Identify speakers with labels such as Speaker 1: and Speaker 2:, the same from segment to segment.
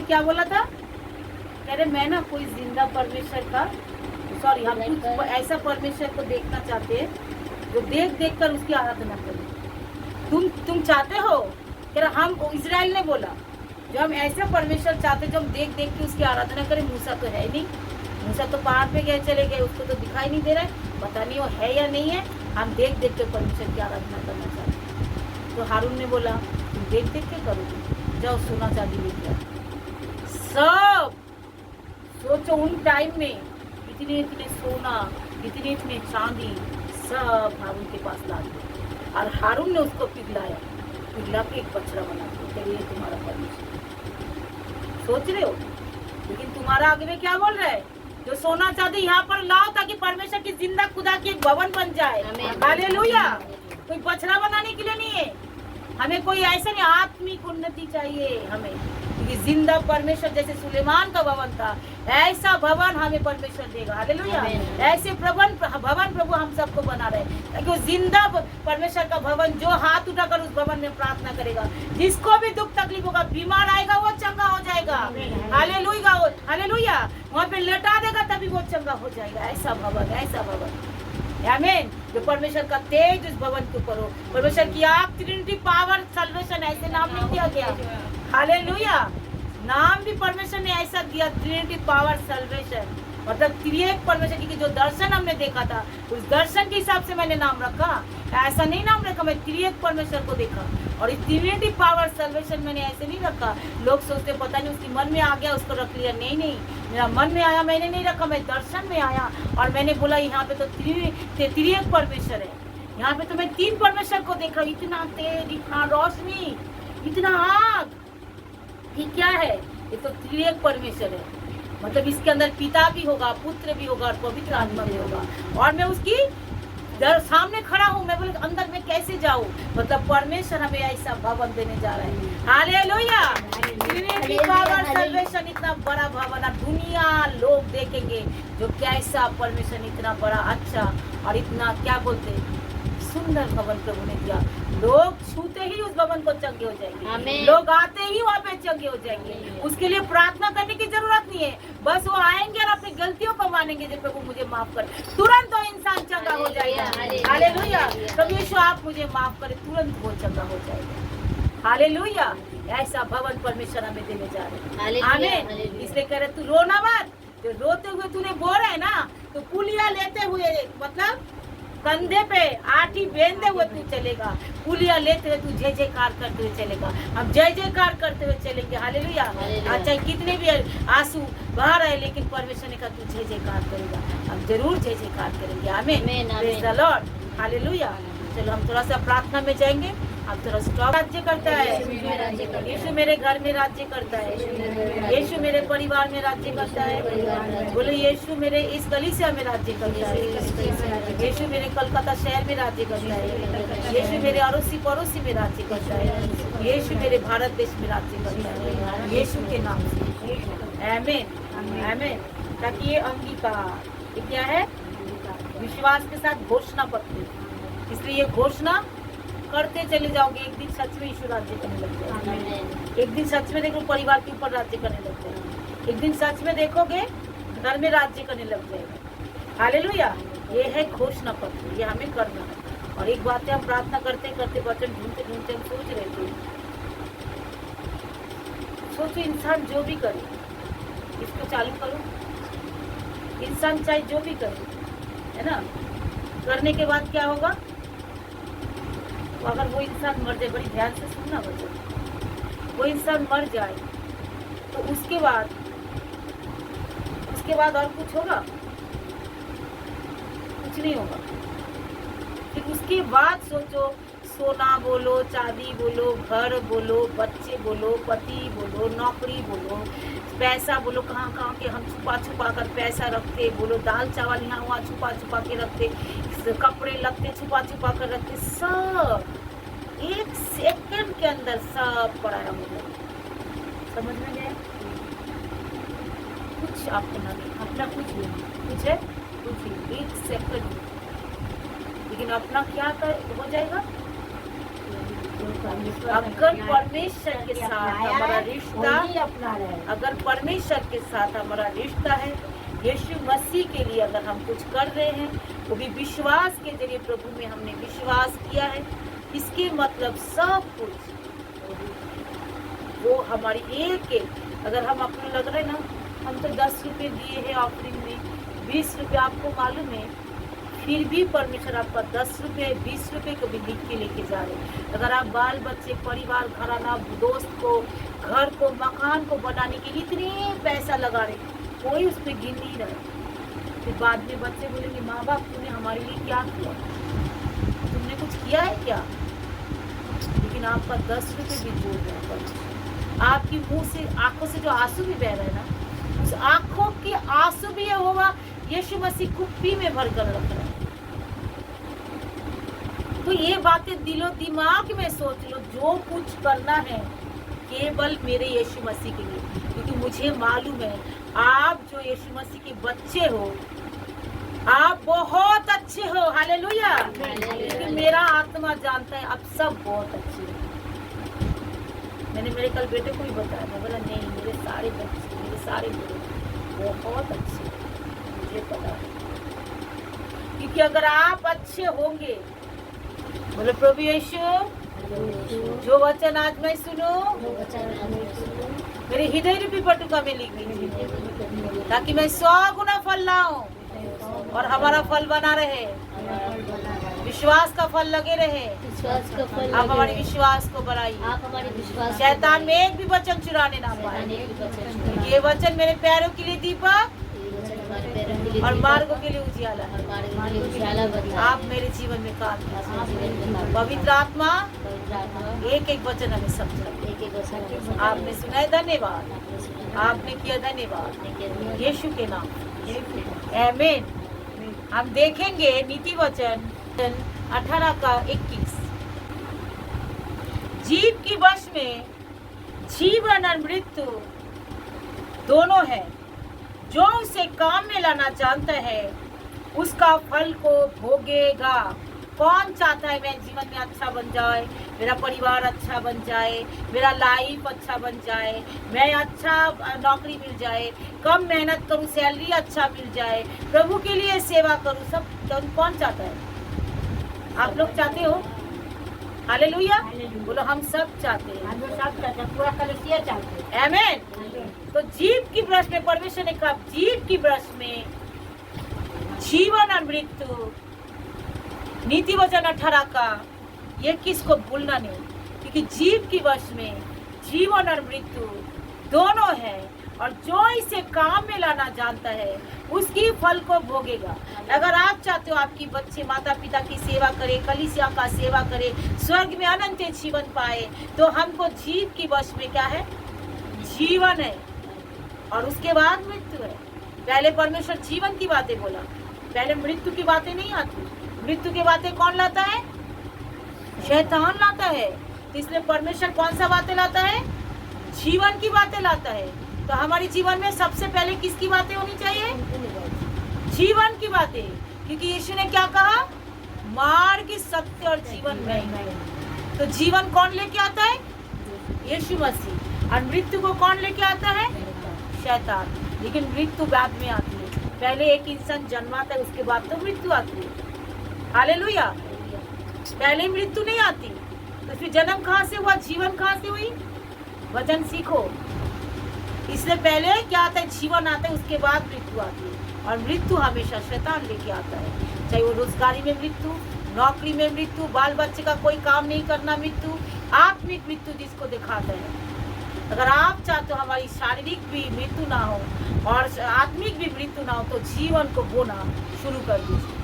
Speaker 1: क्या बोला था, कह रहे मैं ना कोई जिंदा परमेश्वर का, सॉरी, हम कुछ ऐसा परमेश्वर को देखना चाहते हैं जो देख देख कर उसकी आराधना करें। तुम चाहते हो, कह रहा हम, इजराइल ने बोला जो हम ऐसा परमेश्वर चाहते जो हम देख देख के उसकी आराधना करें। मूसा तो है नहीं, मूसा तो पहाड़ पे गए चले गए, उसको तो दिखाई नहीं दे रहा है, पता नहीं वो है या नहीं है। हम देख देख के परमेश्वर की आराधना करना चाहते हैं। तो हारून ने बोला तुम देख देख के करोगे, जाओ सोना चांदी लेके आओ। सब सोचो उन टाइम में इतने इतने सोना, इतने इतने चांदी सब हारून के पास ला दिए और हारून ने उसको पिघलाया, पिघला के एक बछड़ा बना दिया। ये तुम्हारा परमेश्वर। सोच रहे हो, लेकिन तुम्हारा आगे में क्या बोल रहा है, जो सोना चांदी यहाँ पर लाओ ताकि परमेश्वर की जिंदा खुदा की एक भवन बन जाए। हालेलुया। कोई बछड़ा बनाने के लिए नहीं है हमें, कोई ऐसे नहीं, आत्मिक उन्नति चाहिए हमें, क्योंकि जिंदा परमेश्वर जैसे सुलेमान का भवन था ऐसा भवन हमें परमेश्वर देगा। हालेलुया। ऐसे भवन प्रभु हम सबको बना रहे, ताकि वो जिंदा परमेश्वर का भवन, जो हाथ उठाकर उस भवन में प्रार्थना करेगा, जिसको भी दुख तकलीफ होगा, बीमार आएगा वो चंगा हो जाएगा। Hallelujah, hallelujah. वहाँ पे लटा देगा तभी वो चंगा हो जाएगा। ऐसा भवन, ऐसा भवन, आमीन। जो परमेश्वर का तेज उस भवन के ऊपर हो, परमेश्वर की आग, ट्रिनिटी पावर सल्वेशन, ऐसे नाम नहीं दिया गया। हालेलुया। नाम भी परमेश्वर ने ऐसा दिया, ट्रिनिटी पावर सल्वेशन, मतलब त्रिएक परमेश्वर की जो दर्शन हमने देखा था उस दर्शन के हिसाब से मैंने नाम रखा। ऐसा नहीं नाम रखा, मैं त्रिएक परमेश्वर को देखा और इस ट्रिनिटी पावर सल्वेशन मैंने ऐसे नहीं रखा। लोग सोचते पता नहीं उसकी मन में आ गया उसको रख लिया। नहीं नहीं, मेरा मन में आया, मैंने नहीं रखा, मैं दर्शन में आया और मैंने बोला यहाँ पे तो त्रिएक परमेश्वर है। यहाँ पे तो मैं तीन परमेश्वर को देख रहा हूँ, इतना तेज, इतना रोशनी, इतना आग, ये क्या है, ये तो त्रिएक परमेश्वर है। मतलब इसके अंदर पिता भी होगा, पुत्र भी होगा और पवित्र आत्मा भी होगा। और मैं उसकी सामने खड़ा हूँ, मैं बोले अंदर में कैसे जाऊँ। मतलब परमेश्वर हमें ऐसा भवन देने जा रहे हैं। हालेलुया। परमेश्वर इतना बड़ा भवन, दुनिया लोग देखेंगे जो कैसा परमेश्वर इतना बड़ा अच्छा और इतना क्या बोलते सुंदर भवन प्रभु ने दिया। लोग छूते ही उस भवन को चंगे हो जाएंगे, लोग आते ही वहाँ पे चंगे हो जाएंगे। उसके लिए प्रार्थना करने की जरूरत नहीं है, बस वो आएंगे और अपनी गलतियों को मानेंगे, जो प्रभु मुझे माफ कर, तुरंत वो इंसान चंगा हो जाएगा। हालेलुया। प्रभु यीशु आप मुझे माफ करे, तुरंत वो चंगा हो जाएगा। हालेलुया। ऐसा भवन परमेश्वर हमें देने जा रहे हैं। आमीन। इसलिए कह रहे तू रोना मत, जो रोते हुए तूने बोला है ना, तो पुलिया लेते हुए, मतलब कंधे पे आठी बेंधे हुए तू चलेगा, पुलिया लेते हुए तू जय जयकार करते हुए चलेगा। हम जय जयकार करते हुए चलेंगे। हालेलुया। अच्छा कितने भी आंसू बह रहे, लेकिन परमेश्वर ने कहा तू जय जयकार करेगा, हम जरूर जय जयकार करेंगे। आमीन। Praise the Lord. हालेलुया। चलो हम थोड़ा सा प्रार्थना में जाएंगे। अब थोड़ा स्टॉप राज्य करता है, यीशु मेरे घर में राज्य करता है, यीशु मेरे परिवार में राज्य करता है। बोले यीशु मेरे इस कलीसिया में राज्य करता है, यीशु मेरे कलकत्ता शहर में राज्य करता है, यीशु मेरे अड़ोसी पड़ोसी में राज्य करता है, यीशु मेरे भारत देश में राज्य करता है, यीशु के नाम से। आमीन, आमीन। ताकि ये अंगीकार, ये क्या है, विश्वास के साथ घोषणा पत्र। इसलिए ये घोषणा करते चले जाओगे, एक दिन सच में यीशु राज्य करने लग जाएगा। एक दिन सच में देखो परिवार के ऊपर राज्य करने लग जाएगा, एक दिन सच में देखोगे घर में राज्य करने लग जाएगा। हालेलुया। ये है घोषणा पत्र, ये हमें करना है। और एक बात है, हम प्रार्थना करते करते वचन ढूंढते ढूंढते हम सोच रहे थे, सोचो इंसान जो भी करे, इसको चालू करो, इंसान चाहे जो भी करे, है ना, करने के बाद क्या होगा, तो अगर वो इंसान मर जाए, बड़ी ध्यान से सुनना बच्चों, वो इंसान मर जाए तो उसके बाद और कुछ होगा, कुछ नहीं होगा। फिर उसके बाद सोचो, सोना बोलो, चांदी बोलो, घर बोलो, बच्चे बोलो, पति बोलो, नौकरी बोलो, पैसा बोलो, कहाँ कहाँ के हम छुपा छुपा कर पैसा रखते, बोलो दाल चावल यहाँ वहाँ छुपा छुपा के रखते, कपड़े लगते छुपा छुपा कर रखते, सब एक सेकंड के अंदर सब पड़ाया हो गया। समझ में गया? कुछ अपना अपना कुछ भी कुछ है, कुछ भी एक सेकंड, लेकिन अपना क्या कर हो जाएगा, अगर परमेश्वर के साथ हमारा रिश्ता, अगर परमेश्वर के साथ हमारा रिश्ता है, यीशु मसीह के लिए अगर हम कुछ कर रहे हैं, वो भी विश्वास के जरिए प्रभु में हमने विश्वास किया है, इसके मतलब सब कुछ वो हमारी एक अगर हम अपने लग रहे ना, हम तो 10 रुपये दिए हैं ऑफरिंग में, 20 रुपये आपको मालूम है, फिर भी परमेश्वर आपका 10 रुपये 20 रुपये को भी लिख के लेके जा रहे हैं। अगर आप बाल बच्चे, परिवार, घराना, दोस्त को, घर को, मकान को बनाने के लिए इतने पैसा लगा रहे, कोई उस पर गिन नहीं रहा। फिर बाद में बच्चे बोलेंगे, माँ बाप तुमने हमारे लिए क्या किया, तुमने कुछ किया है क्या? लेकिन आपका 10 रुपये भी जोड़ रहा है। आपकी मुंह से, आंखों से जो आंसू भी बह रहे हैं ना, उस आंखों की आंसू भी होगा यीशु मसीह कुप्पी में भर कर रख रहा है। तो ये बातें दिलो दिमाग में सोच लो, जो कुछ करना है केवल मेरे यीशु मसीह के लिए, क्योंकि मुझे मालूम है आप जो यीशु मसीह के बच्चे हो, आप बहुत अच्छे हो। हालेलुया। क्योंकि मेरा आत्मा जानता है आप सब बहुत अच्छे हो। मैंने मेरे कल बेटे को भी बताया, मैं बोला नहीं, मेरे सारे बच्चे, मेरे सारे बेटे बहुत अच्छे हैं, मुझे पता है। क्योंकि अगर आप अच्छे होंगे, बोले प्रभु यीशु, जो वचन आज मैं सुनूं मेरे हृदय रूपी पटुका में लिख दीजिए, ताकि मैं 100 गुना फल लाऊं और हमारा फल बना रहे, विश्वास का फल लगे रहे। आप हमारे विश्वास को बढ़ाइए, शैतान में एक भी वचन चुराने ना पाए। ये वचन मेरे पैरों के लिए दीपक और मार्गों के लिए उजियाला है। आप मेरे जीवन में काम कीजिए। पवित्र आत्मा एक एक वचन हमें समझाए। आपने सुना है, धन्यवाद। आपने किया, धन्यवाद। यीशु के नाम, आमीन। हम देखेंगे नीति वचन 18 का 21। जीव की वश में जीवन और मृत्यु दोनों है, जो उसे काम में लाना जानता है उसका फल को भोगेगा। कौन चाहता है मैं जीवन में अच्छा बन जाए, मेरा परिवार अच्छा बन जाए, मेरा लाइफ अच्छा बन जाए, मैं अच्छा नौकरी मिल जाए, कम मेहनत करूं, सैलरी अच्छा मिल जाए, प्रभु के लिए सेवा करूं, सब कौन चाहता है? आप लोग चाहते हो? हालेलुया। बोलो हम सब चाहते हैं, हम सब चाहते हैं, पूरा कलीसिया चाहते हैं। आमीन। तो जीव की ब्रश में परमेश्वर ने कहा, जीव की ब्रश में जीवन और मृत्यु, नीति वचन 18 का ये किसको भूलना नहीं, क्योंकि जीव की वश में जीवन और मृत्यु दोनों है, और जो इसे काम में लाना जानता है उसकी फल को भोगेगा। अगर आप चाहते हो आपकी बच्चे माता पिता की सेवा करे, कलीसिया का सेवा करे, स्वर्ग में अनंत जीवन पाए, तो हमको जीव की वश में क्या है? जीवन है, और उसके बाद मृत्यु है। पहले परमेश्वर जीवन की बातें बोला, पहले मृत्यु की बातें नहीं आती। मृत्यु की बातें कौन लाता है? शैतान लाता है। तो इसलिए परमेश्वर कौन सा बातें लाता है? जीवन की बातें लाता है। तो हमारे जीवन में सबसे पहले किसकी बातें होनी चाहिए? जीवन की बातें। क्योंकि यीशु ने क्या कहा? मार्ग, सत्य और जीवन मैं हूं। तो जीवन कौन लेके आता है? यीशु मसीह। और मृत्यु को कौन लेके आता है? शैतान। लेकिन मृत्यु बाद में आती है। पहले एक इंसान जन्माता है, उसके बाद तो मृत्यु आती है। हालेलुया। पहले मृत्यु नहीं आती, तो फिर जन्म कहाँ से हुआ, जीवन कहाँ से हुई? वचन सीखो। इसलिए पहले क्या आता है? जीवन आता है, उसके बाद मृत्यु आती है। और मृत्यु हमेशा शैतान लेके आता है, चाहे वो रोजगारी में मृत्यु, नौकरी में मृत्यु, बाल बच्चे का कोई काम नहीं करना मृत्यु, आत्मिक मृत्यु जिसको दिखाता है। अगर आप चाहते हो हमारी शारीरिक भी मृत्यु ना हो और आत्मिक भी मृत्यु ना हो, तो जीवन को बोना शुरू कर दीजिए।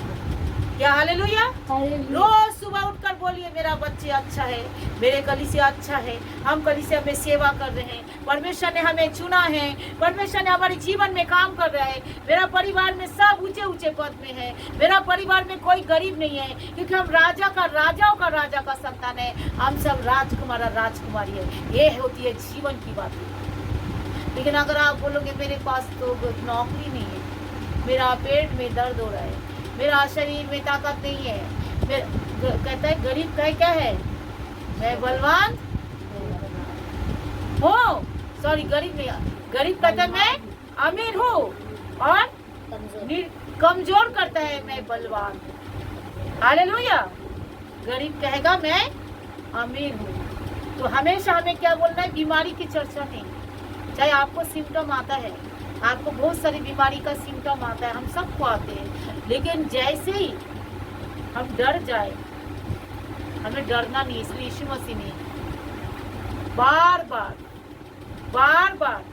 Speaker 1: क्या हालेलुया। रोज सुबह उठकर बोलिए, मेरा बच्चे अच्छा है, मेरे कलीसिया अच्छा है, हम कलीसिया में सेवा कर रहे हैं, परमेश्वर ने हमें चुना है, परमेश्वर ने हमारे जीवन में काम कर रहा है, मेरा परिवार में सब ऊंचे ऊंचे पद में है, मेरा परिवार में कोई गरीब नहीं है, क्योंकि हम राजाओं का राजा का संतान है, हम सब राजकुमार और राजकुमारी है। ये होती है जीवन की बात। लेकिन अगर आप बोलोगे मेरे पास तो नौकरी नहीं है, मेरा पेट में दर्द हो रहा है, मेरा शरीर में ताकत नहीं है, कहता है गरीब का क्या है? मैं बलवान हूँ, सॉरी गरीब नहीं, गरीब कहता है मैं अमीर हूँ, और कमजोर करता है मैं बलवान हूँ। हालेलुया। गरीब कहेगा मैं अमीर हूँ। तो हमेशा हमें क्या बोलना है? बीमारी की चर्चा नहीं। चाहे आपको सिम्टम आता है, आपको बहुत सारी बीमारी का सिम्टम आता है, हम सबको आते हैं, लेकिन जैसे ही हम डर जाए, हमें डरना नहीं। इसलिए यीशु मसीह ने बार बार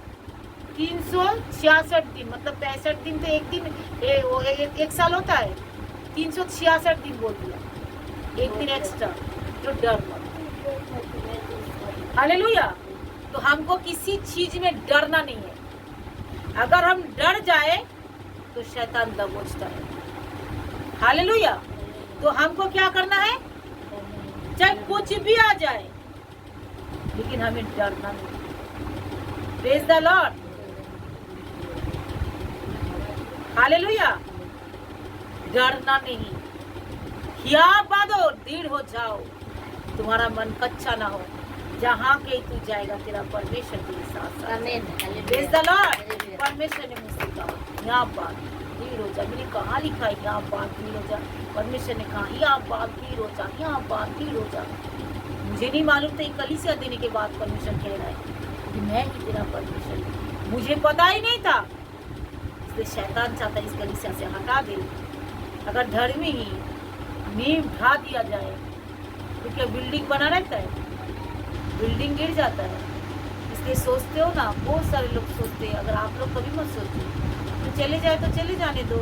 Speaker 1: 366 दिन, मतलब 65 दिन तो एक दिन एक साल होता है, 366 दिन बोल दिया, एक दिन एक्स्ट्रा, जो डर मत। हालेलुया। तो हमको किसी चीज में डरना नहीं है। अगर हम डर जाए तो शैतान दबोचता है। हालेलुया। तो हमको क्या करना है? चाहे कुछ भी आ जाए, लेकिन हमें डरना नहीं। Praise the Lord. हालेलुया। डरना नहीं। हिया बादो, दृढ़ हो जाओ, तुम्हारा मन कच्चा ना हो। जहाँ के तू जाएगा तेरा परमेश्वर तेरे साथ साथ। Praise the Lord. परमेश्वर ने मुझसे कहा यहाँ बात दृढ़ हो जा। मैंने कहाँ लिखा है यहाँ बात दृढ़ हो जा? परमेश्वर ने कहा यहाँ बात दृढ़ हो जा, यहाँ बात दृढ़ हो जा। मुझे नहीं मालूम था, कलीसिया देने के बाद परमेश्वर कह रहा है कि मैं ही तेरा परमेश्वर हूँ। मुझे पता ही नहीं था, इसलिए शैतान चाहता है इस कलीसिया से हटा दे। अगर धर्मी ही नींव ढा दिया जाए तो क्या बिल्डिंग बना रहता है? बिल्डिंग गिर जाता है। इसलिए सोचते हो ना, बहुत सारे लोग सोचते हैं, अगर आप लोग कभी मत सोचिए, तो चले जाए तो चले जाने दो।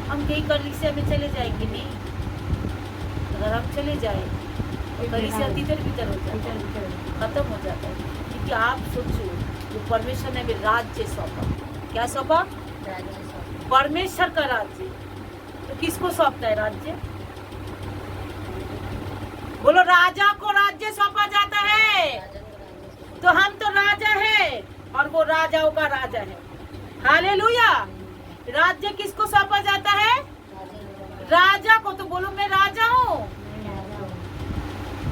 Speaker 1: हम कहीं कलीसिया में चले जाएंगे नहीं। अगर हम चले जाए तो कलीसिया भीतर भीतर हो जाता है, खत्म हो जाता है। क्योंकि आप सोचो, जो परमेश्वर ने भी राज्य सौंपा, क्या सौंपा? परमेश्वर का राज्य। तो किसको सौंपता है राज्य? बोलो, राजा को राज्य सौंपा जाता है। तो हम तो राजा है, और वो राजाओं का राजा है। हालेलुया। राज्य किसको सौंपा जाता है? राजा को। तो बोलो, मैं राजा हूँ।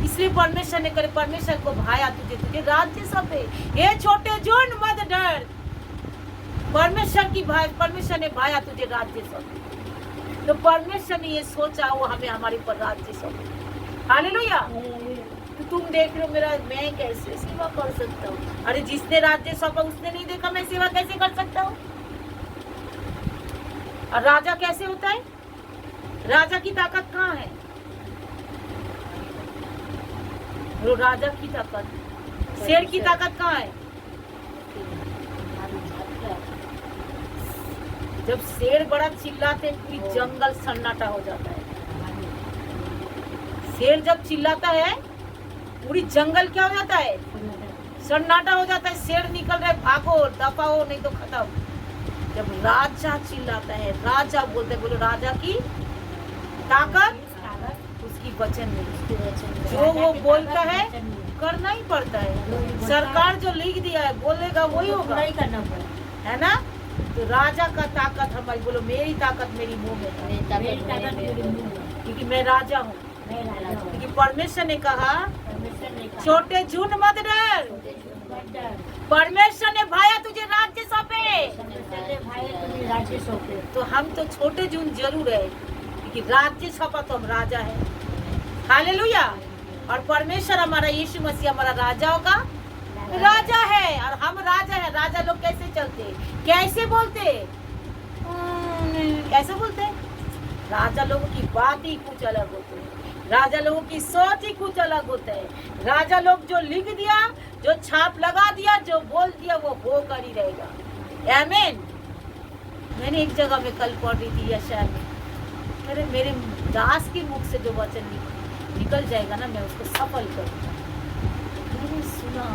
Speaker 1: इसलिए परमेश्वर ने करे, परमेश्वर को भाया तुझे राज्य सौंपे। ये छोटे झुंड मत डर, परमेश्वर ने भाया तुझे राज्य सौंपे। तो परमेश्वर ने ये सोचा, वो हमें हमारे ऊपर राज्य सौंपे। हालेलुया। तो तुम देख रहे हो मेरा, मैं कैसे सेवा कर सकता हूँ? अरे जिसने राज्य सौंपा उसने नहीं देखा मैं सेवा कैसे कर सकता हूँ? और राजा कैसे होता है? राजा की ताकत कहाँ है? वो राजा की ताकत, शेर की ताकत कहाँ है? जब शेर बड़ा चिल्लाते पूरी जंगल सन्नाटा हो जाता है। शेर जब चिल्लाता है पूरी जंगल क्या हो जाता है? सन्नाटा हो जाता है। शेर निकल रहे, भागो, दफाओ, नहीं तो खत्म। जब राजा चिल्लाता है, राजा बोलते, बोलो राजा की ताकत उसकी वचन में, जो वो बोलता है करना ही पड़ता है। सरकार जो लिख दिया है बोलेगा वही होगा, नहीं करना पड़ेगा, है ना? तो राजा का ताकत हमारी, बोलो मेरी ताकत मेरी मुंह में है, क्योंकि मैं राजा हूँ। क्योंकि परमेश्वर ने कहा छोटे झुंड मत डर, परमेश्वर ने भाया तुझे राज्य सौंपे। तो हम तो छोटे झुंड जरूर है, क्योंकि राज्य सौंपा तो हम राजा है। हालेलुया। और परमेश्वर हमारा यीशु मसीह हमारा राजाओं का राजा है, और हम राजा है। राजा लोग कैसे चलते, कैसे बोलते? कैसे बोलते? राजा लोगों की बात ही कुछ अलग होती है, राजा लोगों की सोच ही कुछ अलग होता है। राजा लोग जो लिख दिया, जो छाप लगा दिया, जो बोल दिया वो होकर ही रहेगा। आमीन। मैंने एक जगह में कल पढ़ रही थी यशायाह में, अरे मेरे दास के मुख से जो वचन निकल जाएगा ना, मैं उसको सफल करूँगा। मैंने सुना,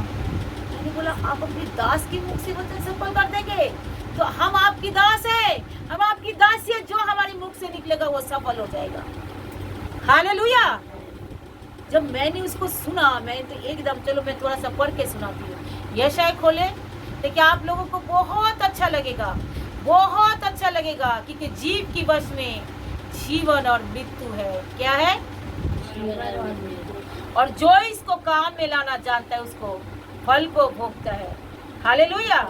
Speaker 1: मैंने बोला आप अपने दास के मुख से वचन सफल कर देंगे? तो हम आपकी दास है, हम आपकी दासी है, जो हमारे मुख से निकलेगा वो सफल हो जाएगा। हालेलुया। जब मैंने उसको सुना, मैं तो एकदम, चलो मैं थोड़ा सा पढ़ के सुनाती हूँ। यशायाह खोले, देखिए आप लोगों को बहुत अच्छा लगेगा, बहुत अच्छा लगेगा, क्योंकि जीव की वश में जीवन और मृत्यु है। क्या है? और जो इसको काम में लाना जानता है उसको फल को भोगता है। हालेलुया।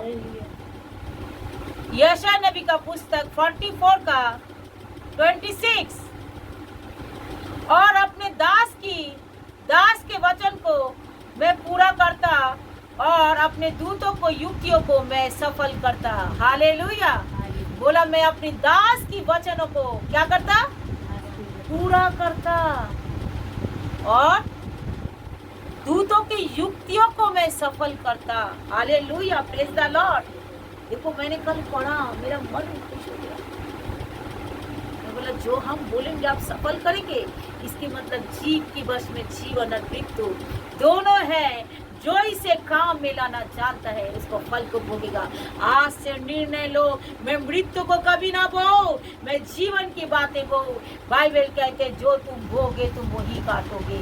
Speaker 1: यशायाह नबी का पुस्तक 44 का 26, और अपने दास के वचन को मैं पूरा करता और अपने दूतों को युक्तियों को मैं सफल करता। हालेलुया। बोला मैं अपने दास की वचनों को क्या करता? पूरा करता और दूतों की युक्तियों को मैं सफल करता। Hallelujah, praise the Lord. देखो मैंने कल पढ़ा, मेरा मन खुश हो गया। मैं बोला जो हम बोलेंगे आप सफल करेंगे, इसके मतलब जीव की वश में जीवन और मृत्यु दोनों है। जो इसे काम में लाना जानता है उसको फल को भोगेगा। आज से निर्णय लो, मैं मृत्यु को कभी ना बोऊं, मैं जीवन की बातें बोऊं। बाइबल कहते हैं जो तुम बोगे तुम वही काटोगे।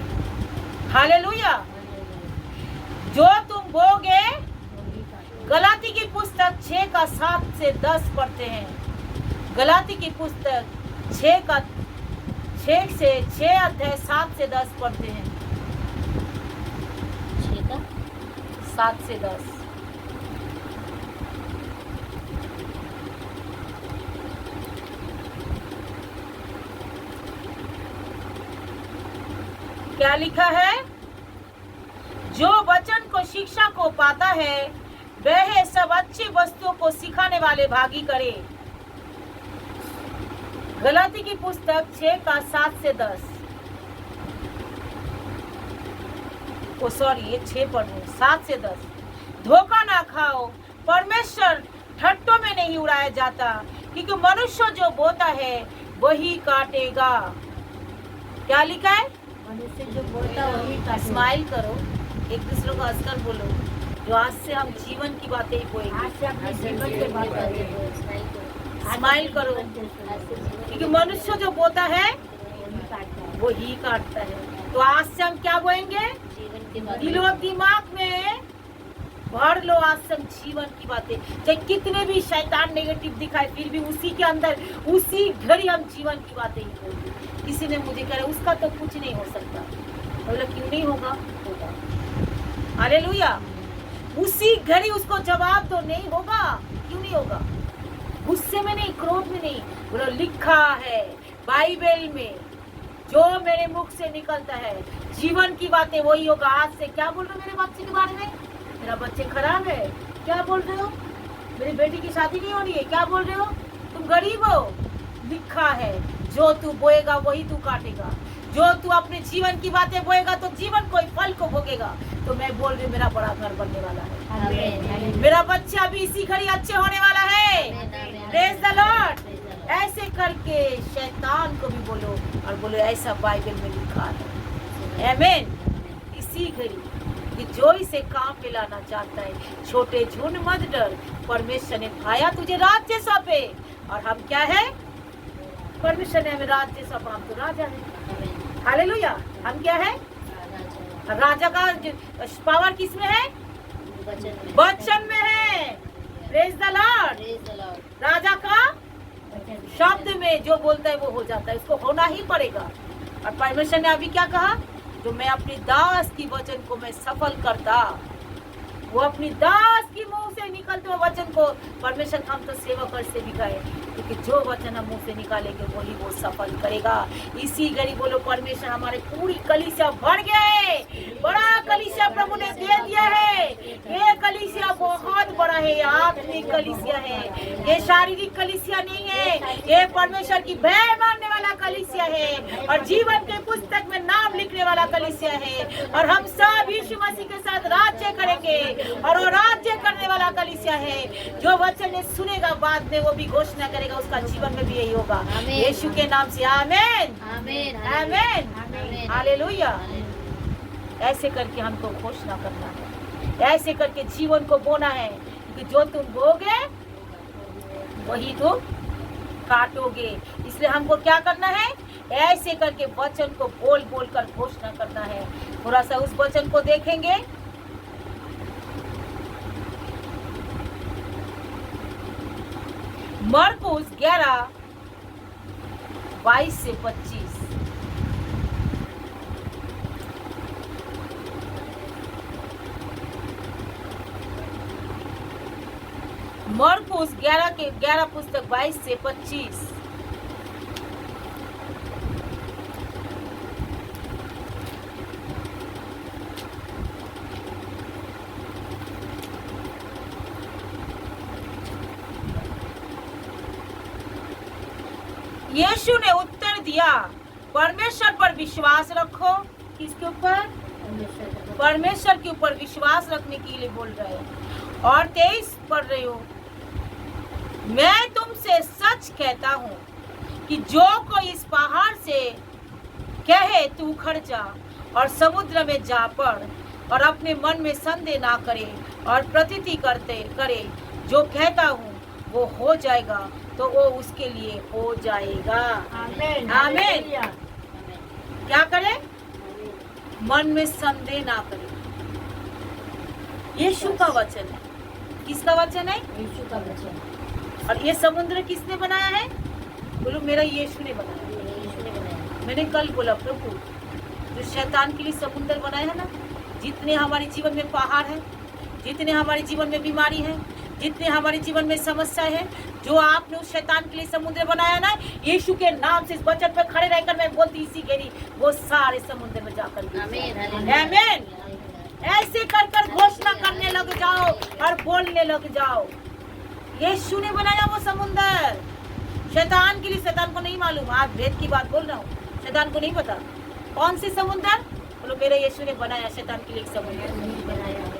Speaker 1: हालेलुया। जो तुम बोगे, गलाती की पुस्तक 6 का 7 से 10 पढ़ते हैं। गलाती की पुस्तक 6 अध्याय 7 से 10 पढ़ते हैं। 7 से 10। क्या लिखा है? जो वचन को शिक्षा को पाता है वह सब अच्छी वस्तुओं को सिखाने वाले भागी करे। गलाती की पुस्तक 6 का 7 से 10। ये 6 पढ़ रहे, 7 से 10। धोखा ना खाओ, परमेश्वर ठट्टों में नहीं उड़ाया जाता, क्योंकि मनुष्य जो बोता है वही काटेगा। क्या लिखा है? मनुष्य जो बोता वही काटेगा। स्माइल करो, एक दूसरे को हंसकर बोलो। जो आज से हम जीवन की बातें ही बोलेंगे। आज से अपने जीवन की बातें स्माइल करो, क्योंकि मनुष्य जो बोता है वो ही काटता है। तो आज से हम क्या बोएंगे? दिलो दिमाग में भर लो आज से हम जीवन की बातें। चाहे कितने भी शैतान नेगेटिव दिखाए, फिर भी उसी के अंदर उसी घड़ी हम जीवन की बातें ही बोलेंगे। किसी ने मुझे कहा उसका तो कुछ नहीं हो सकता, बोला क्यों नहीं होगा? होगा। हालेलुया। उसी घड़ी उसको जवाब तो नहीं होगा। क्यों नहीं होगा? गुस्से में नहीं, क्रोध में नहीं। बोलो लिखा है बाइबल में, जो मेरे मुख से निकलता है जीवन की बातें वही होगा। आज से क्या बोल रहे हो मेरे बच्चे के बारे में? मेरा बच्चे खराब है, क्या बोल रहे हो? मेरी बेटी की शादी नहीं हो रही है, क्या बोल रहे हो? तुम गरीब हो। लिखा है जो तू बोएगा वही तू काटेगा। जो तू अपने जीवन की बातें बोएगा तो जीवन कोई फल को भोगेगा। तो मैं बोल रही हूँ मेरा बड़ा घर बनने वाला है। मेरा बच्चा भी इसी घड़ी अच्छे होने वाला है। Praise the Lord. ऐसे करके शैतान को भी बोलो और बोलो ऐसा बाइबल में लिखा है। आमीन। इसी घड़ी कि जो इसे काम में लाना चाहता है, छोटे झुंड मत डर, परमेश्वर ने भाया तुझे राज्य सौंपे। और हम क्या है? परमेश्वर ने हमें राज्य सौंपा, हम तो राजा है। हालेलुया। हम क्या है? राजा का पावर किसमें है? वचन में है। Praise the Lord. राजा का शब्द में जो बोलता है वो हो जाता है, उसको होना ही पड़ेगा। और परमेश्वर ने अभी क्या कहा? जो मैं अपनी दास की वचन को मैं सफल करता। वो अपनी दास की मुंह से निकलते हुए वचन को परमेश्वर हम तो सेवक से भी कहे, क्योंकि जो वचन हम मुंह से निकालेंगे वही वो सफल करेगा। इसी घड़ी बोलो परमेश्वर हमारे पूरी कलीसिया भर गए। बड़ा कलीसिया प्रभु ने दे दिया है। ये कलीसिया बहुत बड़ा है, आत्मिक कलीसिया है। ये शारीरिक कलीसिया नहीं है, ये परमेश्वर की भय मानने वाला कलीसिया है और जीवन के पुस्तक में नाम लिखने वाला कलीसिया है। और हम सब यीशु मसीह के साथ राज्य करेंगे और वो राज्य करने वाला कलीसिया है। जो वचन ने सुनेगा बाद में वो भी घोषणा करेगा, उसका जीवन में भी यही होगा। यीशु के नाम से आमीन, आमीन, आमीन, हालेलुया। ऐसे करके हमको घोषणा करना है, ऐसे करके जीवन को बोना है कि जो तुम बोगे वही तुम काटोगे। इसलिए हमको क्या करना है? ऐसे करके वचन को बोल बोल कर घोषणा करना है। थोड़ा सा उस वचन को देखेंगे। मरकुस 11 22 से 25। मरकुस 11 पुस्तक 22 से 25। यीशु ने उत्तर दिया, परमेश्वर पर विश्वास रखो। किसके ऊपर? परमेश्वर के ऊपर विश्वास रखने के लिए बोल रहे हैं। और 23 पढ़ रही हो, मैं तुमसे सच कहता हूँ कि जो कोई इस पहाड़ से कहे तू उखड़ जा और समुद्र में जा पड़, और अपने मन में संदेह ना करे और प्रतीति करे जो कहता हूँ वो हो जाएगा, तो वो उसके लिए हो जाएगा। आमीन आमीन। क्या करे? मन में संदेह ना करे। यीशु का वचन है। किसका वचन है? यीशु का वचन। और ये समुद्र किसने बनाया है? बोलो, मेरा यीशु ने बनाया। मैंने कल बोला, प्रभु जो शैतान के लिए समुद्र बनाया है ना, जितने हमारे जीवन में पहाड़ है, जितने हमारे जीवन में बीमारी है, जितने हमारे जीवन में समस्या है, जो आपने उस शैतान के लिए समुद्र बनाया ना, यीशु के नाम से इस वचन पे खड़े रहकर मैं बोलती इसी घेरी वो सारे समुद्र में जाकर आमीन। ऐसे कर कर घोषणा करने लग जाओ और बोलने लग जाओ। यीशु ने बनाया वो समुद्र। शैतान के लिए, शैतान को नहीं मालूम, आज भेद की बात बोल रहा हूँ, शैतान को नहीं पता कौन सी समुद्र। बोलो, मेरे यीशु ने बनाया शैतान के लिए एक समुद्र बनाया।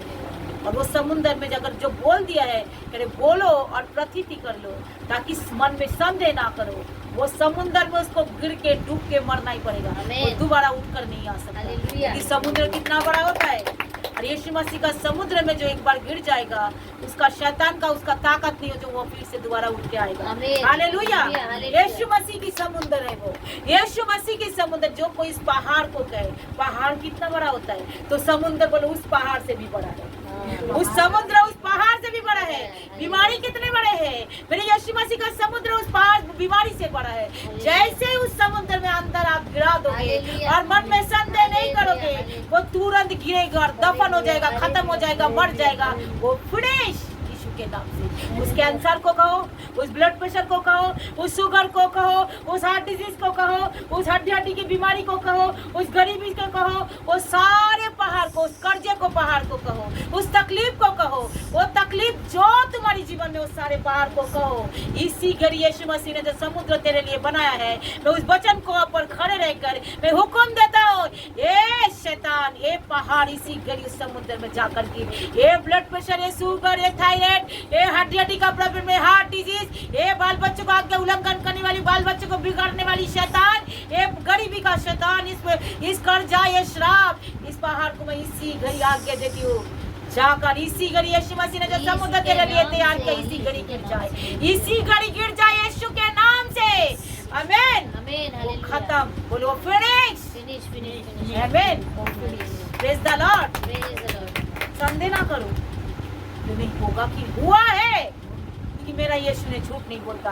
Speaker 1: और वो समुद्र में जाकर जो बोल दिया है, अरे बोलो और प्रतीति कर लो, ताकि मन में संदेह ना करो। वो समुद्र में उसको गिर के डूब के मरना ही पड़ेगा, वो दोबारा उठकर नहीं आ सकता। क्योंकि समुद्र कितना बड़ा होता है। और यीशु मसीह का समुद्र में जो एक बार गिर जाएगा, उसका शैतान का उसका ताकत नहीं हो जो वो फिर से दोबारा उठ के आएगा। हालेलुया। यीशु मसीह की समुद्र है वो। यीशु मसीह की समुद्र, जो कोई इस पहाड़ को कहे, पहाड़ कितना बड़ा होता है, तो समुद्र बोलो उस पहाड़ से भी बड़ा है। उस समुद्र उस पहाड़ से भी बड़ा है। बीमारी कितने बड़े हैं, मेरे यीशु मसीह का समुद्र उस पहाड़ बीमारी से बड़ा है। जैसे उस समुद्र में अंदर आप गिरा दोगे और मन में संदेह नहीं करोगे, वो तुरंत गिरेगा और दफन हो जाएगा, खत्म हो जाएगा, मर जाएगा। वो फिनिश के नाम से। उस कैंसर को कहो, उस ब्लड प्रेशर को कहो, उस शुगर को कहो, उस हार्ट डिजीज को कहो, उस हड्डी की बीमारी को कहो, उस गरीबी को कहो, वो सारे पहाड़ को, उस कर्जे को पहाड़ को कहो, उस तकलीफ को कहो, वो तकलीफ जो तुम्हारी जीवन में, उस सारे पहाड़ को कहो। इसी घड़ी यीशु मसीह ने जो समुद्र तेरे लिए बनाया है, मैं उस वचन को ऊपर खड़े रहकर मैं हुक्म देता हूँ, ये शैतान, ये पहाड़ इसी घड़ी उस समुद्र में जाकर के, ये ब्लड प्रेशर, ये शुगर, ये थायराइड, ये हड्डी का प्रॉब्लम में, हार्ट डिजीज, ये बाल बच्चों को आगे उल्लंघन करने वाली, बाल बच्चों को बिगाड़ने वाली शैतान, ये गरीबी का शैतान, इस कर्जा, ये श्राप, इस पहाड़ को मैं इसी घड़ी आज्ञा देती हूँ, जाकर इसी घड़ी यीशु मसीह ने जो समुद्र तेरे लिए तैयार किया, इसी घड़ी गिर जाए, इसी घड़ी गिर जाए यीशु के नाम से। आमीन आमीन। खत्म। बोलो फिनिश फिनिश। आमीन। Praise the Lord. संदेह ना करो, नहीं होगा कि हुआ है, क्योंकि मेरा यीशु ने झूठ नहीं बोलता।